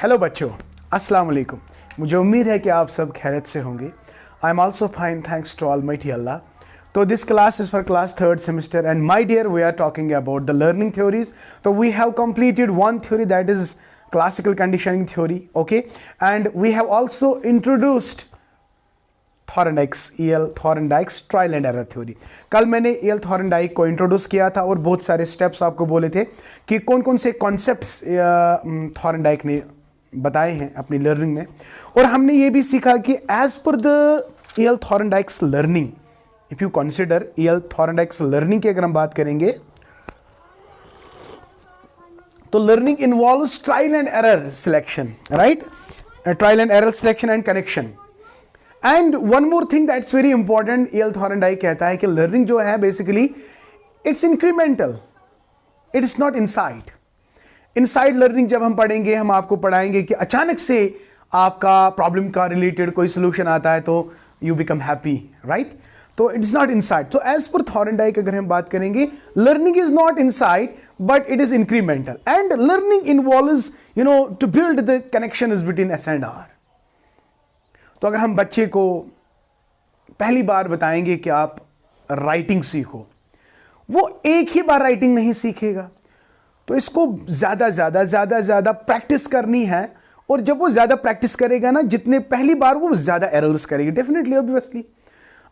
Hello बच्चों, अस्सलाम वालेकुम। मुझे उम्मीद है कि आप सब खैरियत से होंगे। I am also fine, thanks to almighty Allah. तो this class is for class third semester and my dear we are talking about the learning theories. तो we have completed one theory, that is classical conditioning theory, okay, and we have also introduced Thorndike's trial and error theory. कल मैंने E.L. Thorndike को introduce किया था और बहुत सारे steps आपको बोले थे कि कौन कौन से कॉन्सेप्ट्स थॉर्नडाइक ने बताए हैं अपनी लर्निंग में। और हमने ये भी सीखा कि as per the E.L. Thorndike's learning, if you consider E.L. Thorndike's learning की अगर हम बात करेंगे तो learning involves trial and error selection, right? Trial and error selection and connection. And one more thing that's very important, E.L. Thorndike कहता है कि learning जो है basically it's incremental, it is not insight. Insight learning जब हम पढ़ेंगे, हम आपको पढ़ाएंगे कि अचानक से आपका प्रॉब्लम का रिलेटेड कोई सोल्यूशन आता है तो यू बिकम हैप्पी, राइट? तो इट इज नॉट इनसाइड। तो एज पर थॉर्नडाइक अगर हम बात करेंगे, learning is not inside but it is incremental and learning involves to build the connection is between S and R. तो अगर हम बच्चे को पहली बार बताएंगे कि आप राइटिंग सीखो, वो एक ही बार राइटिंग नहीं सीखेगा, तो इसको ज्यादा प्रैक्टिस करनी है। और जब वो ज्यादा प्रैक्टिस करेगा ना, जितने पहली बार वो ज्यादा एरर्स करेगी, डेफिनेटली ऑब्वियसली।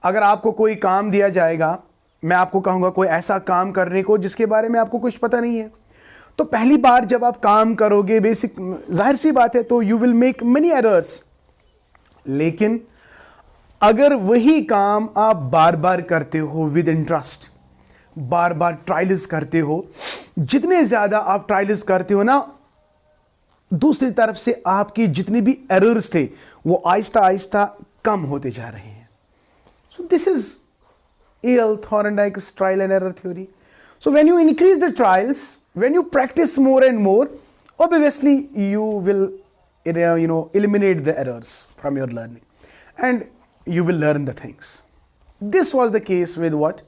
अगर आपको कोई काम दिया जाएगा, मैं आपको कहूंगा कोई ऐसा काम करने को जिसके बारे में आपको कुछ पता नहीं है, तो पहली बार जब आप काम करोगे, बेसिक जाहिर सी बात है, तो you will make many errors. लेकिन अगर वही काम आप बार बार करते हो with interest, bar bar trials करते हो, जितने ज्यादा आप ट्रायल्स करते हो ना, दूसरी तरफ से आपकी जितने भी एरर्स थे वो आहिस्ता आहिस्ता कम होते जा रहे हैं। So this is E.L. Thorndike's trial and error theory. So when you increase the trials, when you practice more and more, obviously you will eliminate the errors from your learning and you will learn the things. This was the case with what?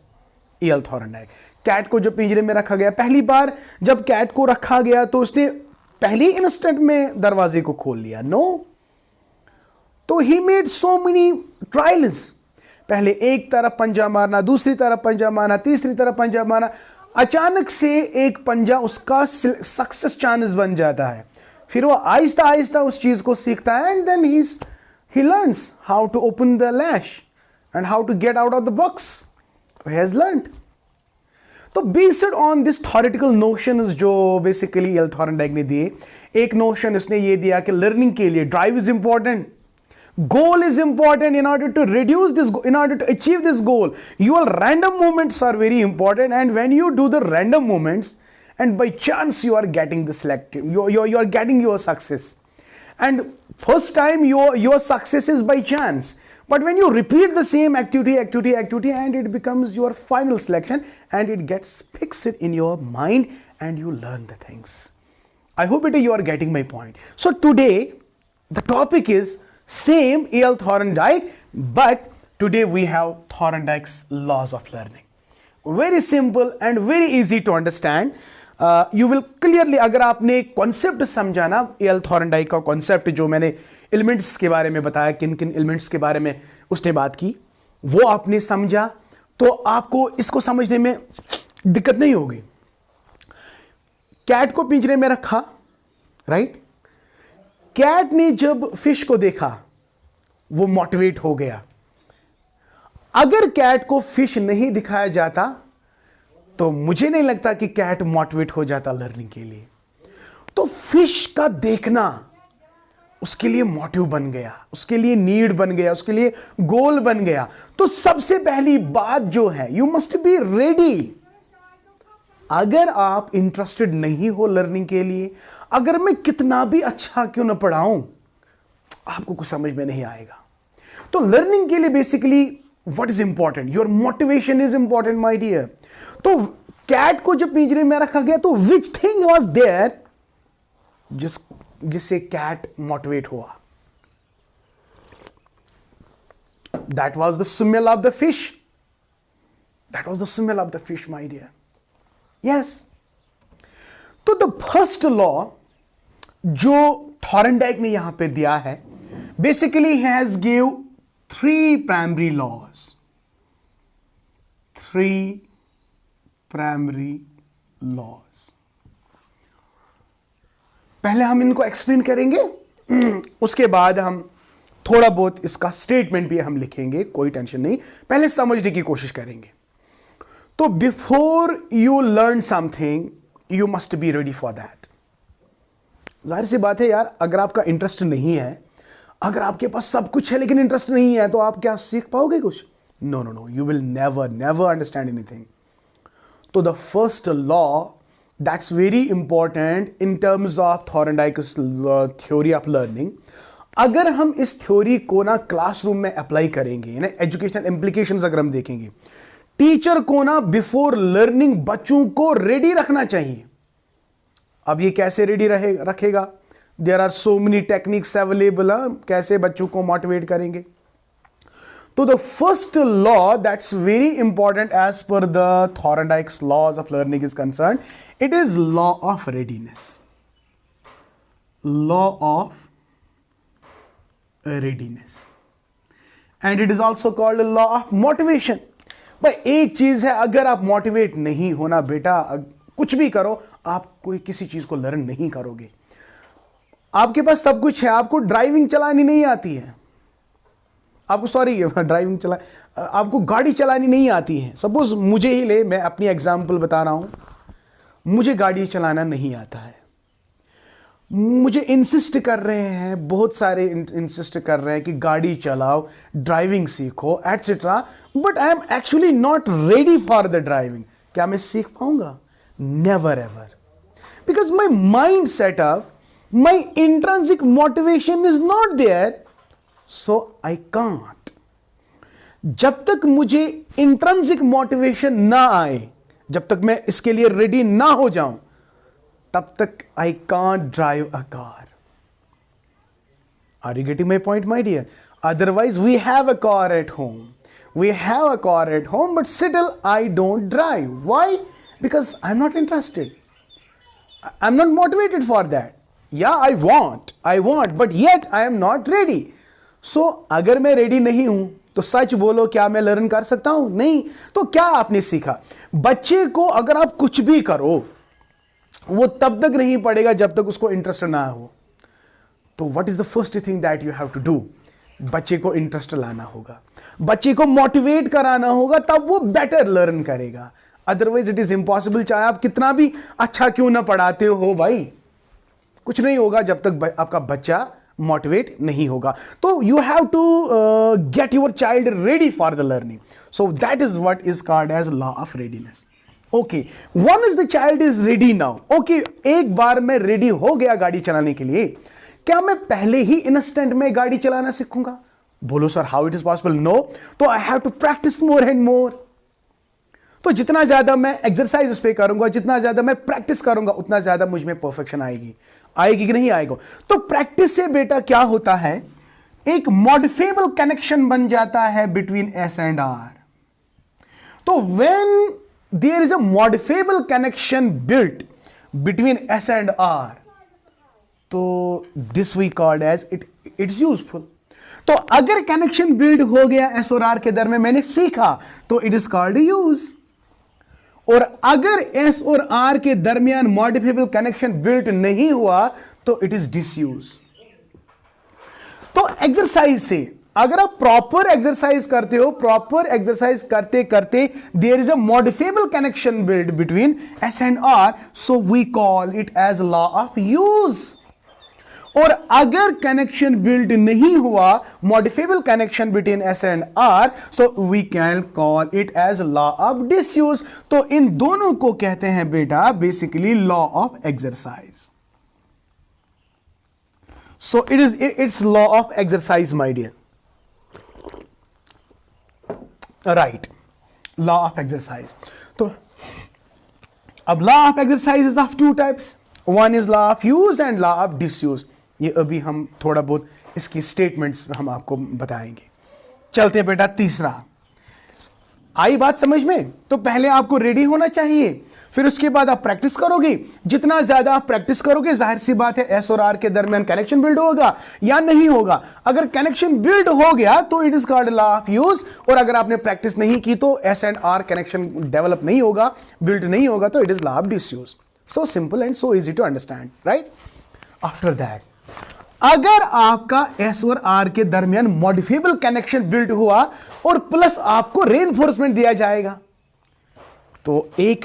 E.L. Thorndike. Cat को जब पिंजरे में रखा गया, पहली बार जब cat को रखा गया तो उसने पहली इंस्टेंट में दरवाजे को खोल लिया? नो। तो he made so many trials. पहले एक तरफ पंजा मारना, दूसरी तरफ पंजा मारना, तीसरी तरफ पंजा मारना, अचानक से एक पंजा उसका सक्सेस चांस बन जाता है। फिर वो आहिस्ता आहिस्ता उस चीज को सीखता है and then he learns how to open the latch and how to get out of the box. He has learned. तो based on this theoretical notions जो बेसिकली E.L. Thorndike ने दिए, एक नोशन इसने ये दिया कि लर्निंग के लिए drive is important, goal is important. In order to reduce this, in order to achieve this goal, your random movements are very important. And when you do the random movements, and by chance you are getting the selective, you are getting your success. And first time your success is by chance. But when you repeat the same activity, and it becomes your final selection, and it gets fixed in your mind, and you learn the things. I hope you are getting my point. So today, the topic is same E.L. Thorndike, but today we have Thorndike's laws of learning. Very simple and very easy to understand. You will clearly, अगर आपने concept समझा ना, E.L. Thorndike का concept जो मैंने elements के बारे में बताया, किन किन एलिमेंट्स के बारे में उसने बात की, वो आपने समझा तो आपको इसको समझने में दिक्कत नहीं होगी। कैट को पिंजरे में रखा, राइट? कैट ने जब फिश को देखा वो मोटिवेट हो गया। अगर कैट को फिश नहीं दिखाया जाता तो मुझे नहीं लगता कि कैट मोटिवेट हो जाता लर्निंग के लिए। तो फिश का देखना उसके लिए मोटिव बन गया, उसके लिए नीड बन गया, उसके लिए गोल बन गया। तो सबसे पहली बात जो है, यू मस्ट बी रेडी। अगर आप इंटरेस्टेड नहीं हो लर्निंग के लिए, अगर मैं कितना भी अच्छा क्यों ना पढ़ाऊं, आपको कुछ समझ में नहीं आएगा। तो लर्निंग के लिए basically what is important? Your motivation is important my dear. तो कैट को जब पिंजरे में रखा गया तो विच थिंग वाज देयर जिससे कैट मोटिवेट हुआ? That was the smell of the fish. That was the smell of the fish my dear. Yes. तो द फर्स्ट लॉ जो थॉर्नडाइक ने यहां पे दिया है, basically has give 3 primary laws, 3 primary laws. पहले हम इनको एक्सप्लेन करेंगे, उसके बाद हम थोड़ा बहुत इसका स्टेटमेंट भी हम लिखेंगे, कोई टेंशन नहीं, पहले समझने की कोशिश करेंगे। तो before you learn something you must be ready for that. जाहिर सी बात है यार, अगर आपका इंटरेस्ट नहीं है, अगर आपके पास सब कुछ है लेकिन इंटरेस्ट नहीं है, तो आप क्या सीख पाओगे कुछ? No no no, you will never understand anything. तो the first law that's very important in terms of Thorndike's theory of learning, अगर हम इस थ्योरी को ना क्लासरूम में अप्लाई करेंगे ना, एजुकेशनल इंप्लीकेशंस अगर हम देखेंगे, टीचर को ना बिफोर लर्निंग बच्चों को रेडी रखना चाहिए। अब ये कैसे रेडी रखेगा? There are so many techniques available, कैसे बच्चों को मोटिवेट करेंगे? तो the first law that's very important as per the Thorndike's laws of learning is concern, it is law of readiness. Law of readiness and it is also called law of motivation. भाई एक चीज है, अगर आप motivate नहीं होना बेटा, कुछ भी करो, आप कोई किसी चीज को लर्न नहीं करोगे। आपके पास सब कुछ है, आपको ड्राइविंग चलानी नहीं आती है, आपको गाड़ी चलानी नहीं आती है। सपोज मुझे ही ले, मैं अपनी एग्जांपल बता रहा हूं, मुझे गाड़ी चलाना नहीं आता है, मुझे इंसिस्ट कर रहे हैं, बहुत सारे इंसिस्ट कर रहे हैं कि गाड़ी चलाओ, ड्राइविंग सीखो etcetera, but I am actually not ready for the driving. क्या मैं सीख पाऊंगा? Never ever, because my mind setup, my intrinsic motivation is not there, so I can't. जब तक मुझे इंट्रिंसिक मोटिवेशन ना आए, जब तक मैं इसके लिए रेडी ना हो जाऊं, तब तक I can't drive a car. Are you getting my point my dear? Otherwise we have a car at home, but still I don't drive. Why? Because I'm not interested. I'm not motivated for that. Yeah, I want, but yet I am not ready. So अगर मैं ready नहीं हूं, तो सच बोलो, क्या मैं learn कर सकता हूं? नहीं। तो क्या आपने सीखा? बच्चे को अगर आप कुछ भी करो, वो तब तक नहीं पढ़ेगा जब तक उसको इंटरेस्ट ना हो। तो what is the first thing that you have to do? बच्चे को इंटरेस्ट लाना होगा, बच्चे को मोटिवेट कराना होगा, तब वो बेटर लर्न करेगा। अदरवाइज इट इज इम्पॉसिबल, चाहे आप कितना भी अच्छा क्यों ना पढ़ाते हो भाई, कुछ नहीं होगा जब तक आपका बच्चा मोटिवेट नहीं होगा। तो you have to get your child ready for the learning, so that is what is called as law of readiness. Okay, once the child is ready now, okay, एक बार मैं रेडी हो गया गाड़ी चलाने के लिए, क्या मैं पहले ही इंस्टेंट में गाड़ी चलाना सीखूंगा? बोलो sir, how it is possible? No. तो I have to practice more and more. तो जितना ज्यादा मैं एक्सरसाइज उस पर करूंगा, जितना ज्यादा मैं प्रैक्टिस करूंगा, उतना ज्यादा मुझ में परफेक्शन आएगी कि नहीं आएगा? तो प्रैक्टिस से बेटा क्या होता है, एक मॉडिफाइबल कनेक्शन बन जाता है बिटवीन एस एंड आर। तो when there is a modifiable connection built between S and R, तो this we called as it's useful. तो अगर कनेक्शन बिल्ड हो गया एस और आर के दरमियान, मैंने सीखा, तो इट इज कॉल्ड यूज। और अगर एस और आर के दरमियान मॉडिफाइबल कनेक्शन बिल्ड नहीं हुआ, तो इट इज डिसयूज। तो एक्सरसाइज से अगर आप प्रॉपर एक्सरसाइज करते हो, प्रॉपर एक्सरसाइज करते करते there is a modifiable connection build between S and R, so we call it as law of use. और अगर कनेक्शन बिल्ड नहीं हुआ, modifiable connection between S and R, so we can call it as law of disuse. तो इन दोनों को कहते हैं बेटा basically law of exercise. So it's law of exercise my dear, right, law of exercise. तो अब law of exercise is of two types, one is law of use and law of disuse. ये अभी हम थोड़ा बहुत इसकी statements हम आपको बताएंगे। चलते बेटा तीसरा, आई बात समझ में? तो पहले आपको रेडी होना चाहिए, फिर उसके बाद आप प्रैक्टिस करोगे, जितना ज्यादा आप प्रैक्टिस करोगे जाहिर सी बात है एस और आर के दरमियान कनेक्शन बिल्ड होगा या नहीं होगा। अगर कनेक्शन बिल्ड हो गया तो it is called law of use, और अगर आपने प्रैक्टिस नहीं की तो S and R connection develop नहीं होगा, बिल्ड नहीं होगा, तो it is law of disuse. So simple and so easy to understand, right. After that, अगर आपका एस और आर के दरमियान मॉडिफिएबल कनेक्शन बिल्ड हुआ और प्लस आपको रेनफोर्समेंट दिया जाएगा, तो एक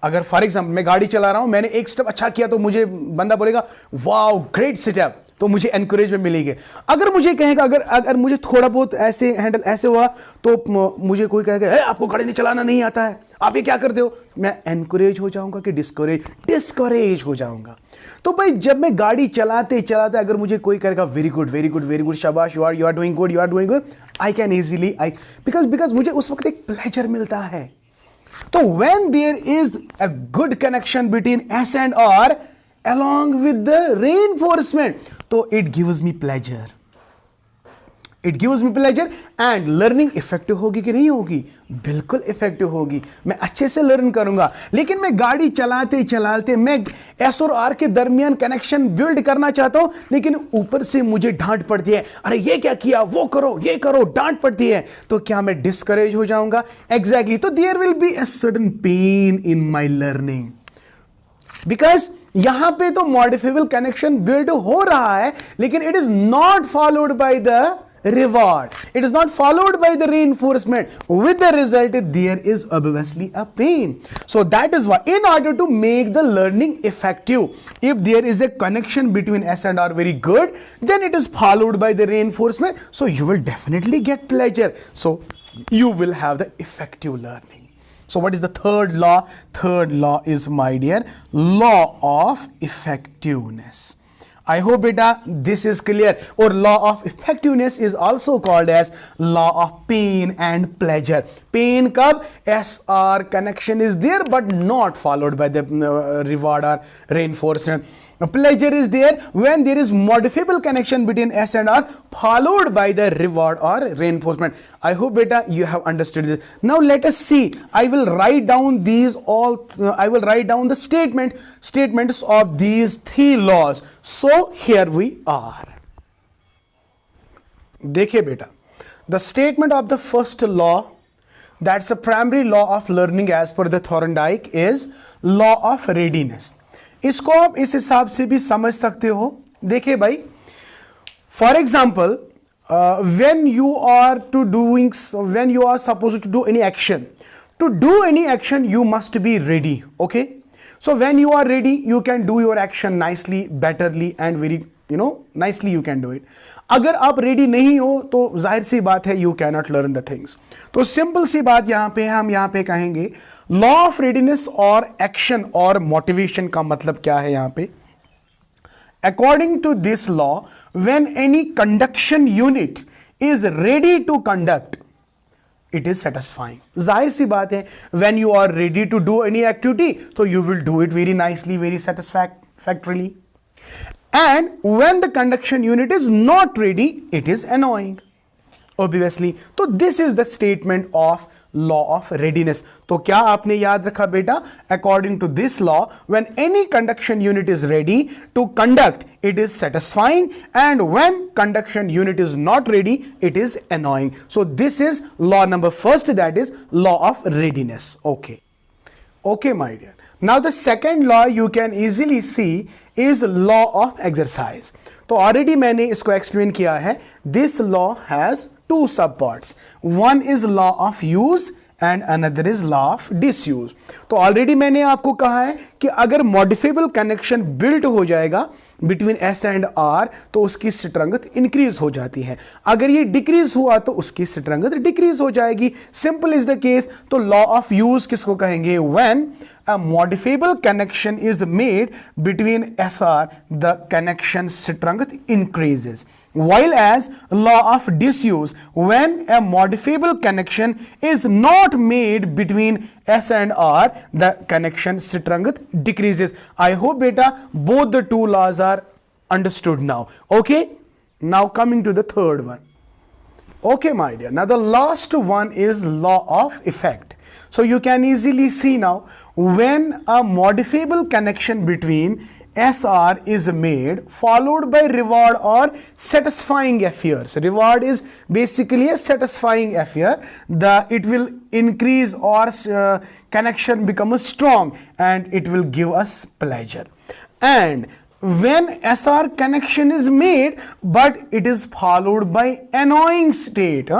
अगर फॉर एग्जांपल मैं गाड़ी चला रहा हूं, मैंने एक स्टेप अच्छा किया तो मुझे बंदा बोलेगा वाओ ग्रेट स्टेप, तो मुझे एनकरेजमेंट मिलेगी। अगर मुझे कहेगा अगर मुझे थोड़ा बहुत ऐसे हैंडल ऐसे हुआ तो मुझे कोई कहेगा आपको गाड़ी नहीं चलाना नहीं आता है, आप ये क्या करते हो, मैं एनकरेज हो जाऊंगा कि डिस्करेज हो जाऊंगा। तो भाई जब मैं गाड़ी चलाते चलाते अगर मुझे कोई कहेगा very good very good very good, शाबाश, you are doing good, I can easily because मुझे उस वक्त एक प्लेजर मिलता है। तो when there is a good connection between S and R along with the reinforcement, तो it gives me pleasure. It gives me pleasure and learning effective होगी कि नहीं होगी? बिल्कुल effective होगी, मैं अच्छे से लर्न करूंगा। लेकिन मैं गाड़ी चलाते चलाते मैं एस और आर के दरमियान कनेक्शन बिल्ड करना चाहता हूं, लेकिन ऊपर से मुझे डांट पड़ती है, अरे ये क्या किया, वो करो, ये करो, डांट पड़ती है, तो क्या मैं डिस्करेज हो जाऊंगा? एग्जैक्टली। तो there will be a certain pain in my learning, because यहां पे तो मॉडिफिएबल कनेक्शन बिल्ड हो रहा है, लेकिन it is not followed by the reward, it is not followed by the reinforcement, with the result there is obviously a pain. So that is why in order to make the learning effective, if there is a connection between S and R very good, then it is followed by the reinforcement, so you will definitely get pleasure, so you will have the effective learning. So what is the third law? Third law is, my dear, law of effectiveness. I hope beta this is clear. Or law of effectiveness is also called as law of pain and pleasure. Pain kab SR connection is there but not followed by the reward or reinforcement. Pleasure is there when there is modifiable connection between S and R followed by the reward or reinforcement. I hope beta you have understood this. Now let us see. I will write down these all. I will write down the statements of these three laws. So here we are. देखिए बेटा, the statement of the first law, that's a primary law of learning as per the Thorndike, is law of readiness. इसको आप इस हिसाब से भी समझ सकते हो। देखिए भाई, for example when you are supposed to do any action, to do any action you must be ready, okay? So when you are ready you can do your action nicely, betterly and very nicely you can do it. अगर आप ready नहीं हो तो जाहिर सी बात है you cannot learn the things. तो simple सी बात हम यहाँ पे कहेंगे लॉ ऑफ रेडीनेस और एक्शन और मोटिवेशन का मतलब क्या है यहाँ पे? According to this law, when any conduction unit is ready to conduct, it is satisfying. जाहिर सी बात है, when you are ready to do any activity, so you will do it very nicely, very satisfactorily. And when the conduction unit is not ready, it is annoying, obviously. So this is the statement of law of readiness. तो क्या आपने याद रखा बेटा? According to this law, when any conduction unit is ready to conduct, it is satisfying, and when conduction unit is not ready, it is annoying. So this is law number first, that is law of readiness. Okay my dear. Now the second law you can easily see is law of exercise. तो already मैंने इसको explain किया है. This law has two subparts. One is law of use and another is law of disuse. तो already मैंने आपको कहा है कि अगर मॉडिफिएबल कनेक्शन बिल्ड हो जाएगा बिटवीन S एंड R तो उसकी स्ट्रेंथ इंक्रीज हो जाती है, अगर ये डिक्रीज हुआ तो उसकी स्ट्रेंथ डिक्रीज हो जाएगी. Simple is the case. तो लॉ ऑफ यूज किसको कहेंगे? When a modifiable connection is made between SR, the connection strength increases. While as law of disuse, when a modifiable connection is not made between S and R, the connection strength decreases. I hope beta both the two laws are understood now. Okay, now coming to the third one. Okay, my dear. Now the last one is law of effect. So you can easily see now, when a modifiable connection between SR is made followed by reward or satisfying affairs. Reward is basically a satisfying affair. It will increase or connection becomes strong and it will give us pleasure. And when SR connection is made but it is followed by annoying state,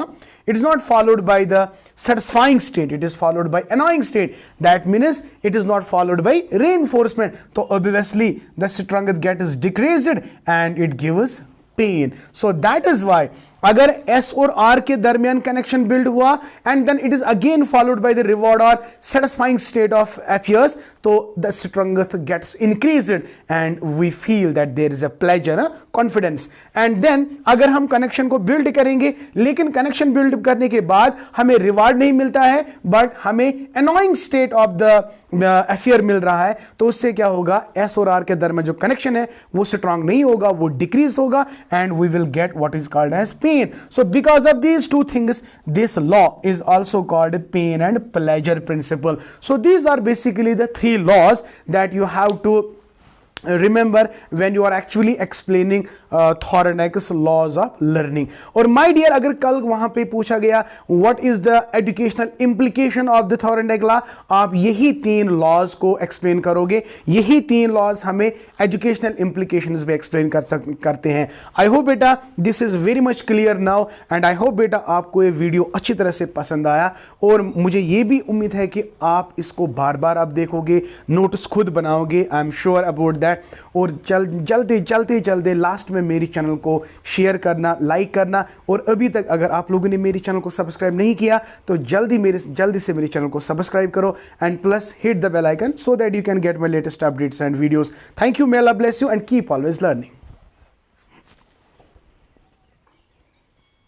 it is not followed by the satisfying state, it is followed by annoying state. That means it is not followed by reinforcement. So obviously the strength gets decreased and it gives pain. So that is why अगर S और R के दरमियान connection build हुआ and then it is again followed by the reward और satisfying state of affairs, तो the strength gets increased and we feel that there is a pleasure, confidence. And then अगर हम connection को build करेंगे लेकिन connection build करने के बाद हमें रिवॉर्ड नहीं मिलता है बट हमें annoying state of the affair मिल रहा है, तो उससे क्या होगा, एस और आर के दरमियान जो कनेक्शन है वो स्ट्रांग नहीं होगा, वो डिक्रीज होगा and we will get what is called as pain. So because of these two things, this law is also called pain and pleasure principle. So these are basically the three laws that you have to remember when you are actually explaining Thorndike's laws of learning. और my dear, अगर कल वहां पे पूछा गया what is the educational implication of the Thorndike law, आप यही तीन laws को explain करोगे. यही तीन laws हमें educational implications भी explain करते हैं. I hope बेटा this is very much clear now and I hope बेटा आपको ये वीडियो अच्छी तरह से पसंद आया और मुझे ये भी उम्मीद है कि आप इसको बार बार आप देखोगे, नोट्स खुद बनाओगे. I am sure about that. और जल्दी लास्ट में मेरी चैनल को शेयर करना, लाइक करना, और अभी तक अगर आप लोगों ने मेरी चैनल को सब्सक्राइब नहीं किया तो जल्दी से मेरे चैनल को सब्सक्राइब करो and plus hit the bell icon so that you can get my latest updates and videos. Thank you, may Allah bless you and keep always learning.